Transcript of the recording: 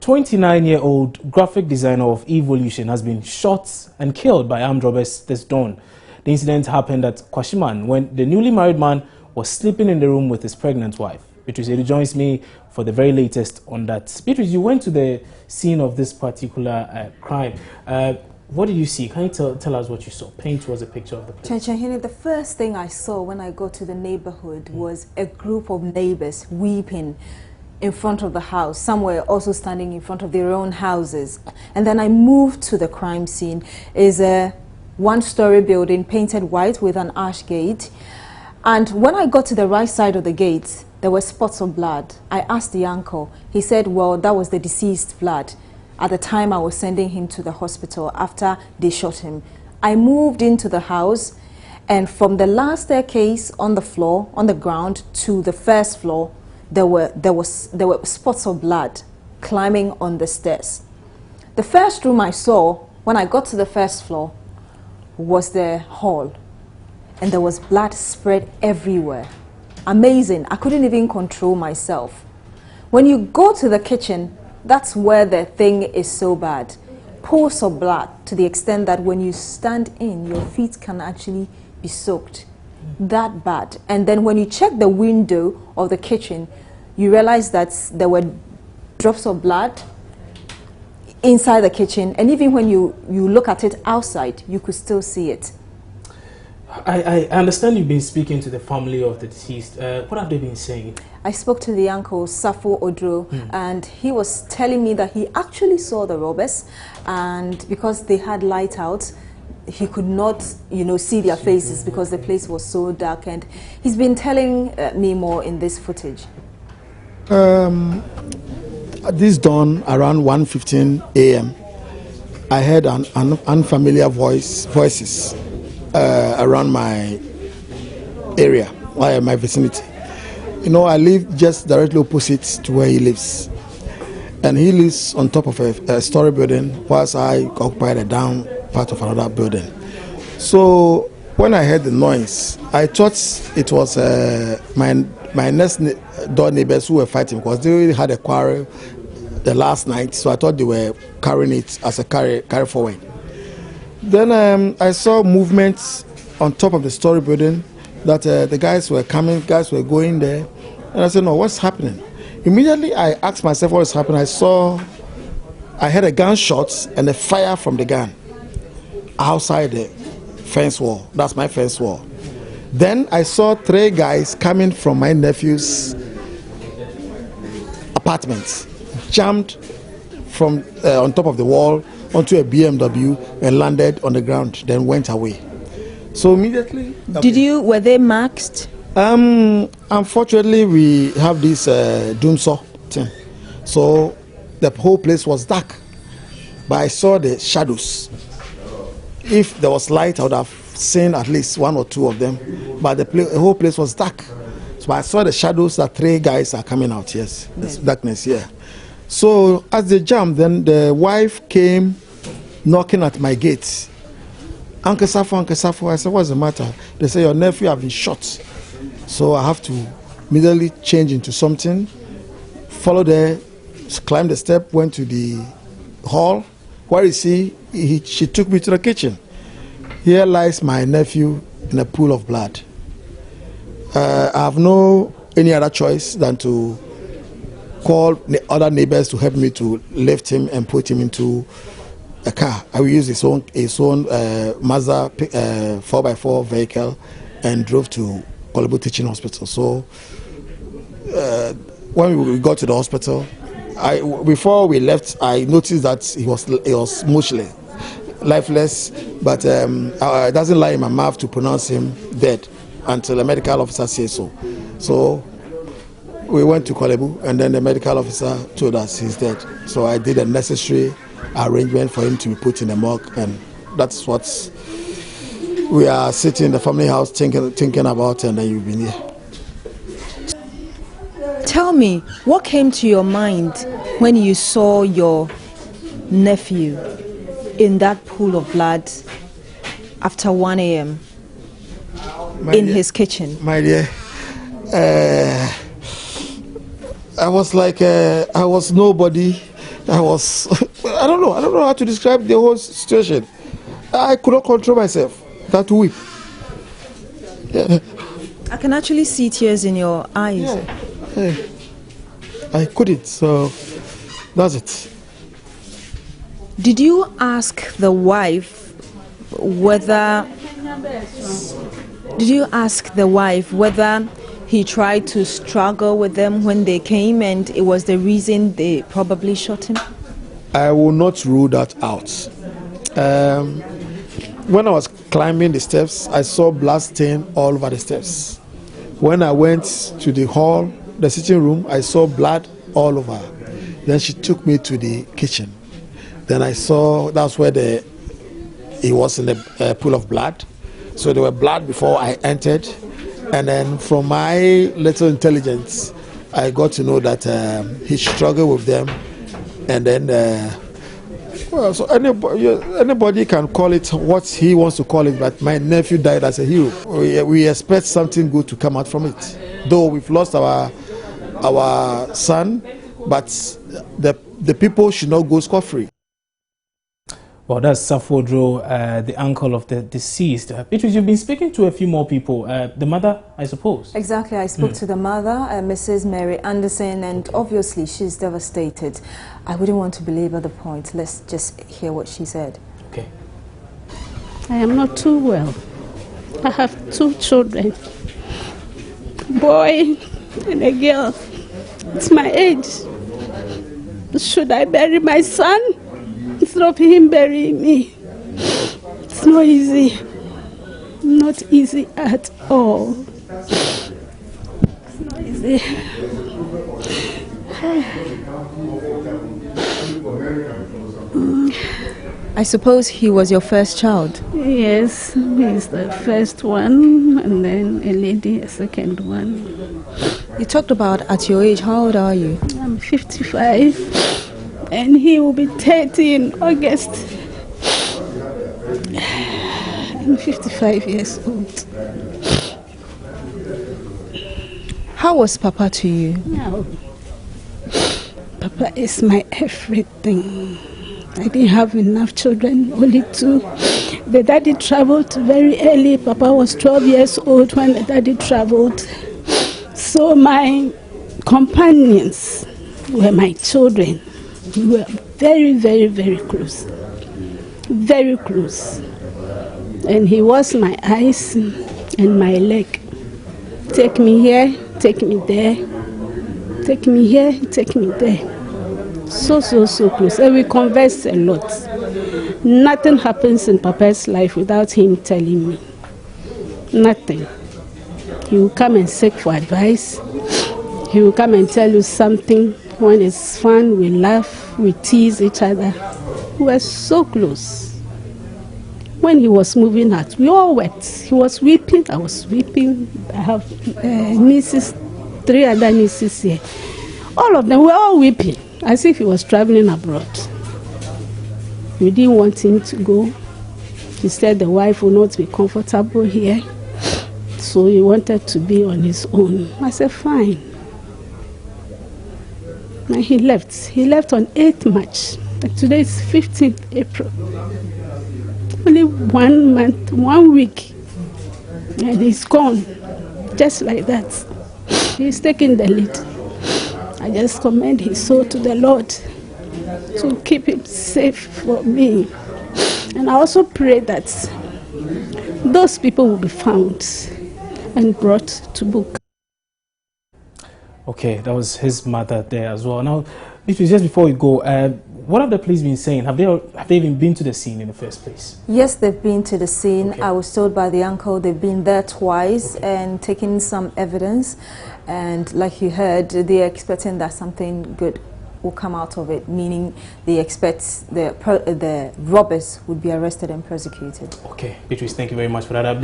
29-year-old graphic designer of Evolution has been shot and killed by armed robbers this dawn. The incident happened at Kwashiman when the newly married man was sleeping in the room with his pregnant wife. Beatrice Edu joins me for the very latest on that. Beatrice, you went to the scene of this particular crime. What did you see? Can you tell us what you saw? Paint towards a picture of the place. The first thing I saw when I got to the neighborhood was a group of neighbors weeping in front of the house. Some were also standing in front of their own houses. And then I moved to the crime scene. It's a one-story building painted white with an arch gate. And when I got to the right side of the gate, there were spots of blood. I asked the uncle. He said, well, that was the deceased blood. At the time, I was sending him to the hospital after they shot him. I moved into the house, and from the last staircase on the floor, on the ground, to the first floor, there were spots of blood climbing on the stairs. The first room I saw when I got to the first floor was the hall, and there was blood spread everywhere. Amazing. I couldn't even control myself. When you go to the kitchen, that's where the thing is so bad. Pools of blood to the extent that when you stand in, your feet can actually be soaked. That bad. And then when you check the window of the kitchen, you realize that there were drops of blood inside the kitchen. And even when you look at it outside, you could still see it. I understand you've been speaking to the family of the deceased. What have they been saying? I spoke to the uncle, Safo Odro, and he was telling me that he actually saw the robbers, and because they had light out, he could not, see their faces because the place was so dark. And he's been telling me more in this footage. This dawn around 1:15 a.m., I heard an unfamiliar voices around my area, my vicinity. I live just directly opposite to where he lives. And he lives on top of a story building, whilst I occupy the down part of another building. So when I heard the noise, I thought it was my next door neighbors who were fighting, because they already had a quarrel the last night. So I thought they were carrying it as a carry forward. Then I saw movements on top of the story building that the guys were coming, guys were going there. And I said, no, what's happening? Immediately I asked myself what was happening. I heard a gunshot and a fire from the gun outside the fence wall. That's my fence wall. Then I saw 3 guys coming from my nephew's apartment, jumped from on top of the wall onto a BMW and landed on the ground, then went away. So immediately... Were they masked? Unfortunately, we have this doom saw thing. So the whole place was dark, but I saw the shadows. If there was light, I would have seen at least 1 or 2 of them, but the whole place was dark. So I saw the shadows that 3 guys are coming out, yes. There's darkness here. So as they jumped, then the wife came knocking at my gate. Uncle Safo. I said, what's the matter? They say, your nephew have been shot. So I have to immediately change into something, follow there, climb the step, went to the hall. Where is he? She took me to the kitchen. Here lies my nephew in a pool of blood. I have no any other choice than to call the other neighbors to help me to lift him and put him into a car. I will use his own Mazda 4x4 vehicle and drove to Korle Bu Teaching Hospital. So when we got to the hospital, before we left, I noticed that he was motionless, lifeless, but it doesn't lie in my mouth to pronounce him dead until a medical officer says so. So we went to Korle Bu, and then the medical officer told us he's dead. So I did a necessary arrangement for him to be put in the morgue, and that's what we are sitting in the family house thinking about, and then you've been here. Tell me, what came to your mind when you saw your nephew in that pool of blood after 1 a.m. in his kitchen? My dear, I was like, I was nobody I was, I don't know how to describe the whole situation. I could not control myself. I had to weep. Yeah. I can actually see tears in your eyes. Yeah. I couldn't, so that's it. Did you ask the wife whether he tried to struggle with them when they came and it was the reason they probably shot him? I will not rule that out. When I was climbing the steps, I saw blood stain all over the steps. When I went to the hall, the sitting room, I saw blood all over. Then she took me to the kitchen. Then I saw that's where he was in the pool of blood. So there were blood before I entered. And then from my little intelligence, I got to know that he struggled with them. And then, so anybody can call it what he wants to call it, but my nephew died as a hero. We expect something good to come out from it. Though we've lost our son, but the people should not go scot-free. Well, that's Safodro, the uncle of the deceased. Beatrice, you've been speaking to a few more people. The mother, I suppose? Exactly. I spoke to the mother, Mrs. Mary Anderson, and obviously she's devastated. I wouldn't want to belabor the point. Let's just hear what she said. Okay. I am not too well. I have 2 children, boy and a girl. It's my age. Should I bury my son instead of him burying me? It's not easy. Not easy at all. It's not easy. I suppose he was your first child? Yes, he's the first one, and then a lady, a second one. You talked about at your age. How old are you? I'm 55, and he will be 30 in August. I'm 55 years old. How was Papa to you? No. Papa is my everything. I didn't have enough children, only 2. The daddy traveled very early. Papa was 12 years old when the daddy traveled. So my companions were my children. We were very, very, very close. Very close. And he was my eyes and my leg. Take me here, take me there. Take me here, take me there. So close. And we converse a lot. Nothing happens in Papa's life without him telling me. Nothing. He will come and seek for advice. He will come and tell you something. When it's fun, we laugh, we tease each other. We were so close. When he was moving out, we all wept. He was weeping, I was weeping. I have nieces, 3 other nieces here. All of them were all weeping, as if he was traveling abroad. We didn't want him to go. He said the wife will not be comfortable here, so he wanted to be on his own. I said, fine. And he left. He left on 8th March. And today is 15th April. Only 1 month, 1 week, and he's gone, just like that. He's taking the lead. I just commend his soul to the Lord to keep him safe for me. And I also pray that those people will be found and brought to book. Okay, that was his mother there as well. Now, just before we go, what have the police been saying? Have they even been to the scene in the first place? Yes, they've been to the scene. Okay. I was told by the uncle they've been there twice and taken some evidence. And like you heard, they're expecting that something good will come out of it, meaning they expect the robbers would be arrested and prosecuted. Okay, Beatrice, thank you very much for that update.